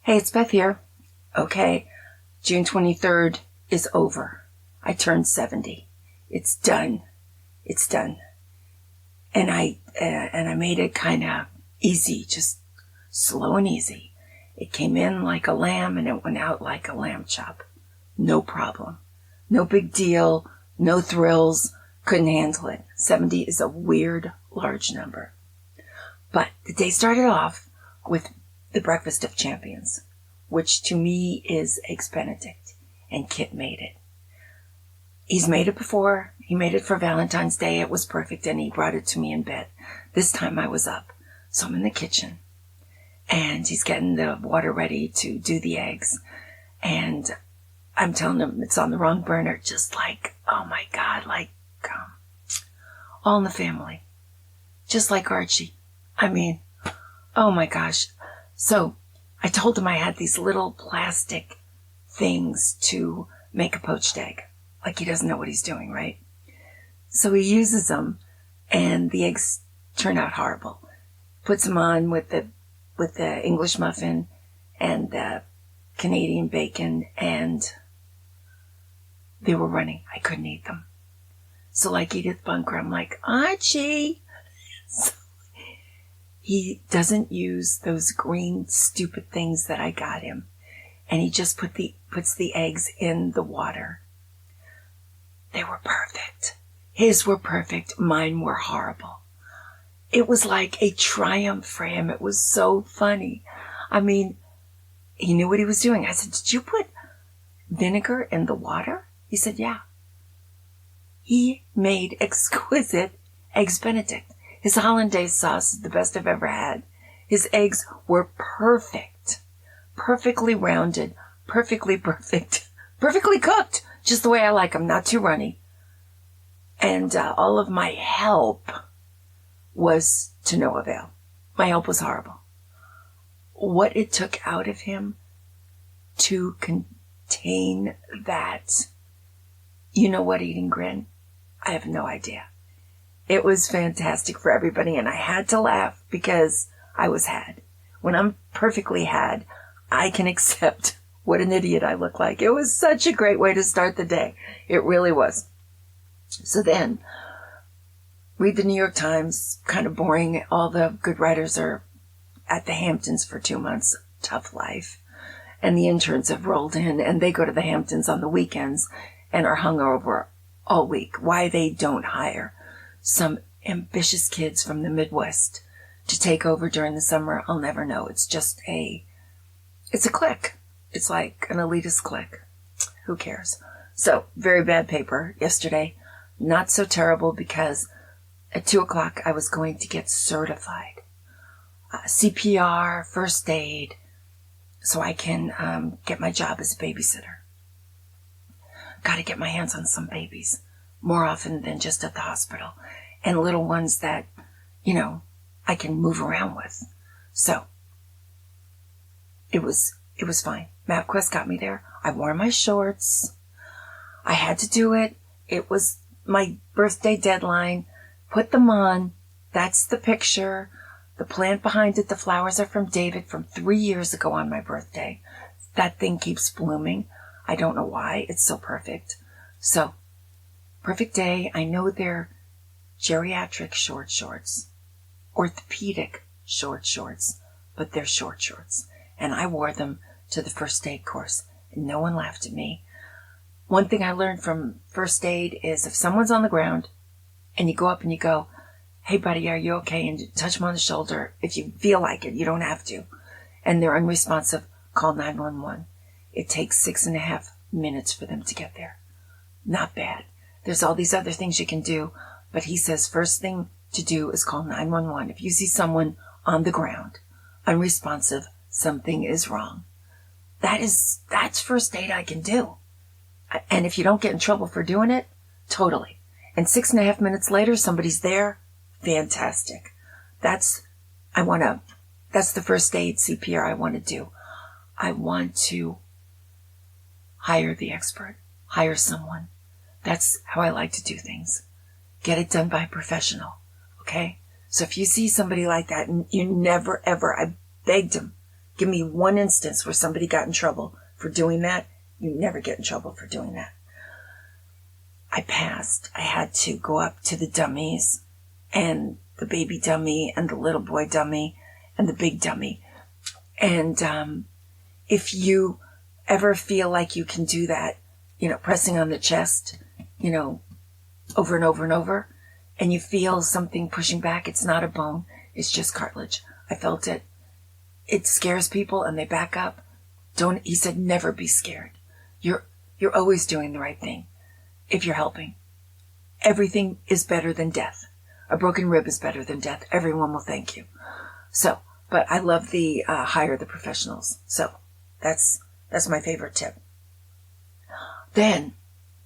Hey, it's Beth here. Okay, June 23rd is over. I turned 70. It's done. It's done. And I made it kind of easy, just slow and easy. It came in like a lamb and it went out like a lamb chop. No problem. No big deal. No thrills. Couldn't handle it. 70 is a weird, large number. But the day started off with the Breakfast of Champions, which to me is Eggs Benedict, and Kit made it. He's made it before. He made it for Valentine's Day. It was perfect, and he brought it to me in bed. This time I was up, so I'm in the kitchen, and he's getting the water ready to do the eggs, and I'm telling him it's on the wrong burner, just like, oh my God, like, All in the Family, just like Archie. I mean, oh my gosh. So I told him I had these little plastic things to make a poached egg. Like he doesn't know what he's doing, right? So he uses them, and the eggs turn out horrible. Puts them on with the English muffin and the Canadian bacon, and they were running. I couldn't eat them. So like Edith Bunker, I'm like, Archie. So he doesn't use those green stupid things that I got him. And he just puts the eggs in the water. They were perfect. His were perfect. Mine were horrible. It was like a triumph for him. It was so funny. I mean, he knew what he was doing. I said, did you put vinegar in the water? He said, yeah. He made exquisite Eggs Benedict. His hollandaise sauce is the best I've ever had. His eggs were perfect. Perfectly rounded. Perfectly perfect. Perfectly cooked. Just the way I like them. Not too runny. And all of my help was to no avail. My help was horrible. What it took out of him to contain that, you know what, eating grin? I have no idea. It was fantastic for everybody, and I had to laugh because I was had. When I'm perfectly had, I can accept what an idiot I look like. It was such a great way to start the day. It really was. So then, read the New York Times, kind of boring. All the good writers are at the Hamptons for 2 months. Tough life. And the interns have rolled in, and they go to the Hamptons on the weekends and are hungover all week. Why they don't hire some ambitious kids from the Midwest to take over during the summer, I'll never know. It's just it's a clique. It's like an elitist clique. Who cares? So, very bad paper yesterday. Not so terrible because at 2:00 I was going to get certified. CPR, first aid, so I can get my job as a babysitter. Got to get my hands on some babies more often than just at the hospital. And little ones that, I can move around with. So, it was fine. MapQuest got me there. I wore my shorts. I had to do it. It was my birthday deadline. Put them on. That's the picture. The plant behind it, the flowers are from David from 3 years ago on my birthday. That thing keeps blooming. I don't know why. It's so perfect. So, perfect day. I know they're geriatric short shorts, orthopedic short shorts, but they're short shorts. And I wore them to the first aid course, and no one laughed at me. One thing I learned from first aid is if someone's on the ground and you go up and you go, hey buddy, are you okay? And you touch them on the shoulder. If you feel like it, you don't have to. And they're unresponsive, call 911. It takes 6.5 minutes for them to get there. Not bad. There's all these other things you can do, but he says first thing to do is call 911. If you see someone on the ground, unresponsive, something is wrong. That's first aid I can do. And if you don't get in trouble for doing it, totally. And 6.5 minutes later, somebody's there, fantastic. That's the first aid CPR I want to do. I want to hire the expert, hire someone. That's how I like to do things. Get it done by a professional, okay? So if you see somebody like that, and you never, ever, I begged him, Give me one instance where somebody got in trouble for doing that. You never get in trouble for doing that. I passed. I had to go up to the dummies, and the baby dummy and the little boy dummy and the big dummy. And if you ever feel like you can do that, pressing on the chest, over and over and over, and you feel something pushing back, it's not a bone, it's just cartilage. I felt it. It scares people and they back up. He said, never be scared. You're always doing the right thing if you're helping. Everything is better than death. A broken rib is better than death. Everyone will thank you. So, but I love the hire the professionals. So that's my favorite tip. Then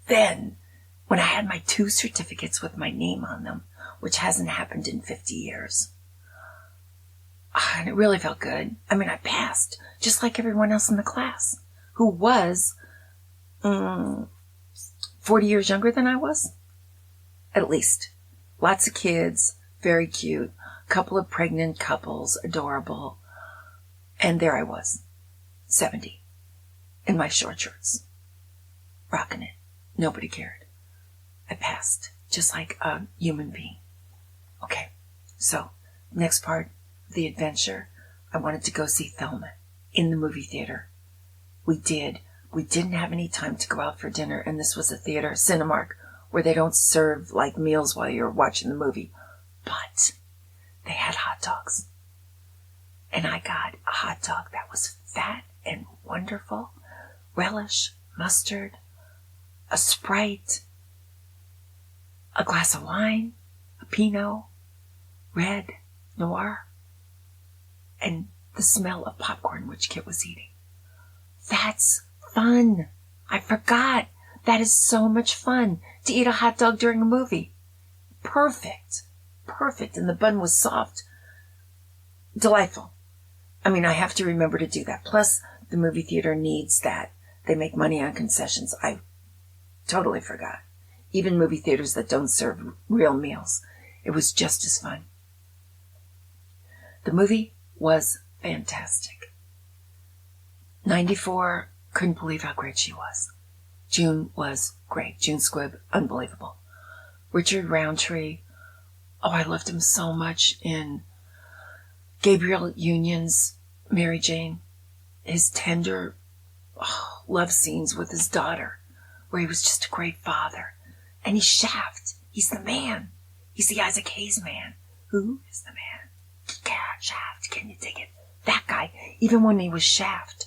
when I had my 2 certificates with my name on them, which hasn't happened in 50 years, and it really felt good. I mean, I passed just like everyone else in the class who was 40 years younger than I was, at least. Lots of kids, very cute, couple of pregnant couples, adorable. And there I was, 70, in my short shorts, rocking it. Nobody cared. I passed, just like a human being. Okay, so next part of the adventure, I wanted to go see Thelma in the movie theater. We did. We didn't have any time to go out for dinner, and this was a theater, Cinemark, where they don't serve like meals while you're watching the movie. But they had hot dogs. And I got a hot dog that was fat and wonderful. Relish, mustard, a Sprite, a glass of wine, a Pinot, red, noir, and the smell of popcorn which Kit was eating. That's fun. I forgot. That is so much fun to eat a hot dog during a movie. Perfect. And the bun was soft. Delightful. I mean, I have to remember to do that. Plus, the movie theater needs that. They make money on concessions. I totally forgot. Even movie theaters that don't serve real meals. It was just as fun. The movie was fantastic. 94, couldn't believe how great she was. June was great. June Squibb, unbelievable. Richard Roundtree, I loved him so much in Gabriel Union's Mary Jane. His tender love scenes with his daughter, where he was just a great father. And he's Shaft. He's the man. He's the Isaac Hayes man. Who is the man? Yeah, Shaft. Can you dig it? That guy, even when he was Shaft,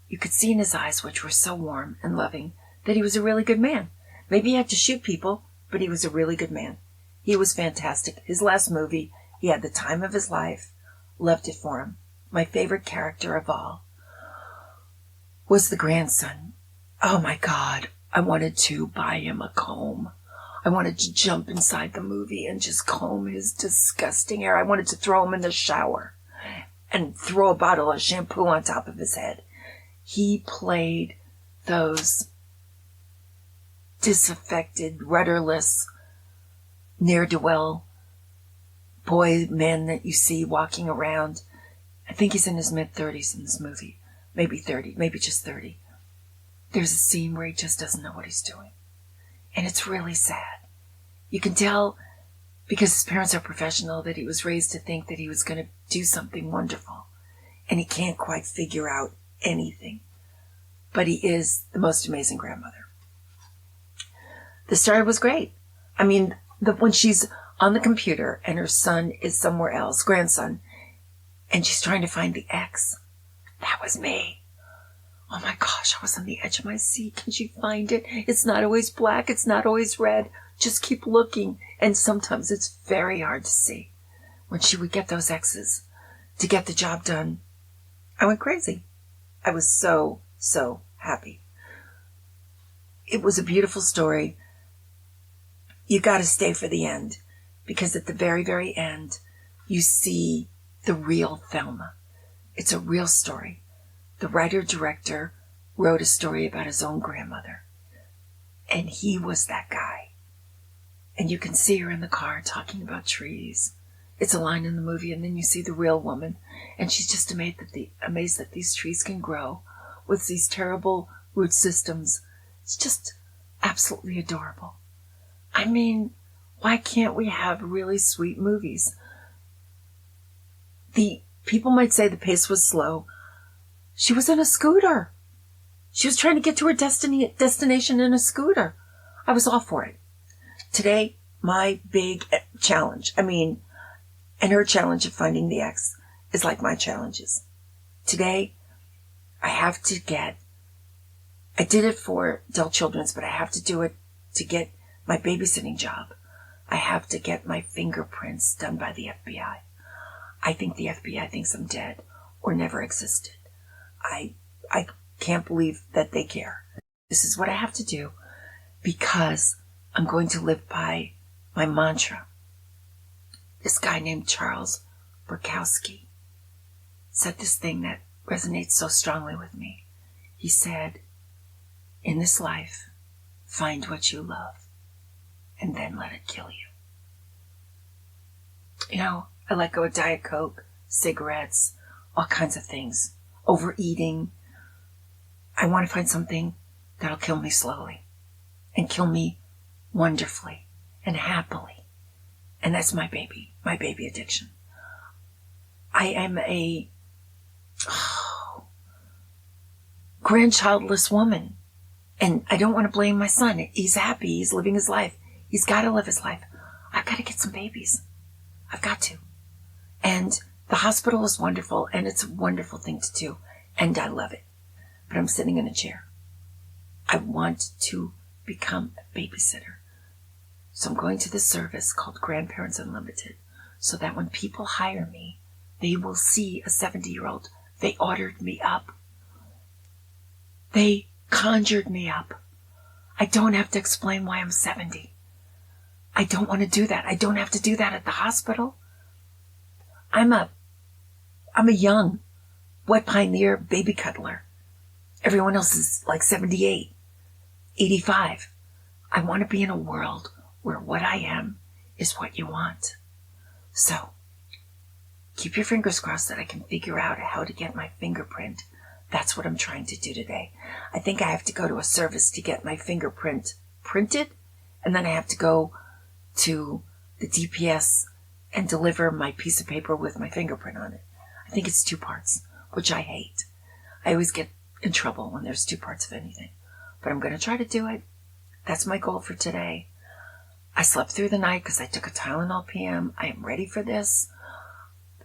you could see in his eyes, which were so warm and loving, that he was a really good man. Maybe he had to shoot people, but he was a really good man. He was fantastic. His last movie, he had the time of his life. Loved it for him. My favorite character of all was the grandson. Oh my God. I wanted to buy him a comb. I wanted to jump inside the movie and just comb his disgusting hair. I wanted to throw him in the shower and throw a bottle of shampoo on top of his head. He played those disaffected, rudderless, ne'er-do-well men that you see walking around. I think he's in his mid-30s in this movie. Maybe 30, maybe just 30. There's a scene where he just doesn't know what he's doing. And it's really sad. You can tell, because his parents are professional, that he was raised to think that he was going to do something wonderful. And he can't quite figure out anything. But he is the most amazing grandmother. The story was great. I mean, when she's on the computer and her son is somewhere else, grandson, and she's trying to find the X, that was me. Oh my gosh, I was on the edge of my seat. Can she find it? It's not always black. It's not always red. Just keep looking. And sometimes it's very hard to see. When she would get those X's to get the job done, I went crazy. I was so happy. It was a beautiful story. You got to stay for the end, because at the very, very end, you see the real Thelma. It's a real story. The writer-director wrote a story about his own grandmother, and he was that guy. And you can see her in the car talking about trees It's a line in the movie, and then you see the real woman, and she's just amazed that these trees can grow with these terrible root systems. It's just absolutely adorable. I mean, why can't we have really sweet movies? The people might say the pace was slow. She was in a scooter. She was trying to get to her destination in a scooter. I was all for it. Today, my big challenge, and her challenge of finding the ex is like my challenges. Today, I did it for adult children's, but I have to do it to get my babysitting job. I have to get my fingerprints done by the FBI. I think the FBI thinks I'm dead or never existed. I can't believe that they care. This is what I have to do because I'm going to live by my mantra. This guy named Charles Bukowski said this thing that resonates so strongly with me. He said, in this life, find what you love and then let it kill you. You know, I let go of Diet Coke, cigarettes, all kinds of things. Overeating. I want to find something that'll kill me slowly and kill me wonderfully and happily. And that's my baby addiction. I am a grandchildless woman. And I don't want to blame my son. He's happy. He's living his life. He's got to live his life. I've got to get some babies. I've got to. And the hospital is wonderful, and it's a wonderful thing to do. And I love it. But I'm sitting in a chair. I want to become a babysitter. So I'm going to this service called Grandparents Unlimited, so that when people hire me, they will see a 70-year-old. They ordered me up. They conjured me up. I don't have to explain why I'm 70. I don't want to do that. I don't have to do that at the hospital. I'm a young, wet pioneer baby cuddler. Everyone else is like 78, 85. I want to be in a world where what I am is what you want. So, keep your fingers crossed that I can figure out how to get my fingerprint. That's what I'm trying to do today. I think I have to go to a service to get my fingerprint printed, and then I have to go to the DPS and deliver my piece of paper with my fingerprint on it. I think it's 2 parts, which I hate. I always get in trouble when there's 2 parts of anything. But I'm going to try to do it. That's my goal for today. I slept through the night because I took a Tylenol PM. I am ready for this.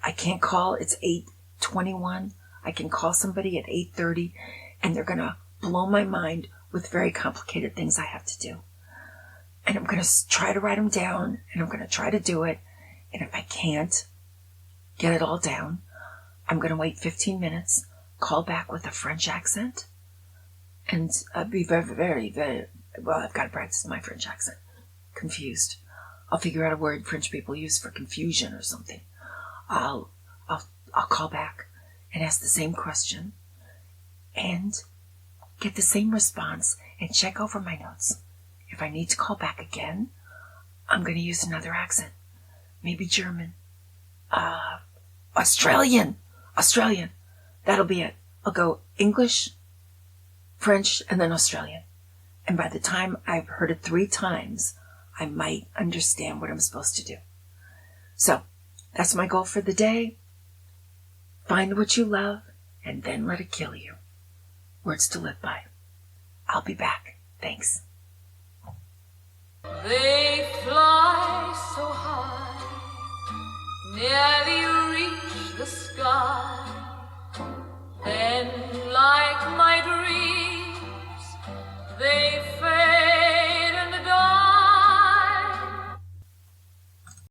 I can't call. It's 8:21. I can call somebody at 8:30, and they're going to blow my mind with very complicated things I have to do. And I'm going to try to write them down, and I'm going to try to do it. And if I can't get it all down, I'm going to wait 15 minutes, call back with a French accent, and be very, very, very, well, I've got to practice my French accent. Confused. I'll figure out a word French people use for confusion or something. I'll call back and ask the same question and get the same response and check over my notes. If I need to call back again, I'm going to use another accent. Maybe German. Australian. That'll be it. I'll go English, French, and then Australian. And by the time I've heard it 3 times, I might understand what I'm supposed to do. So, that's my goal for the day. Find what you love, and then let it kill you. Words to live by. I'll be back. Thanks. They fly so high, nearly reach the sky.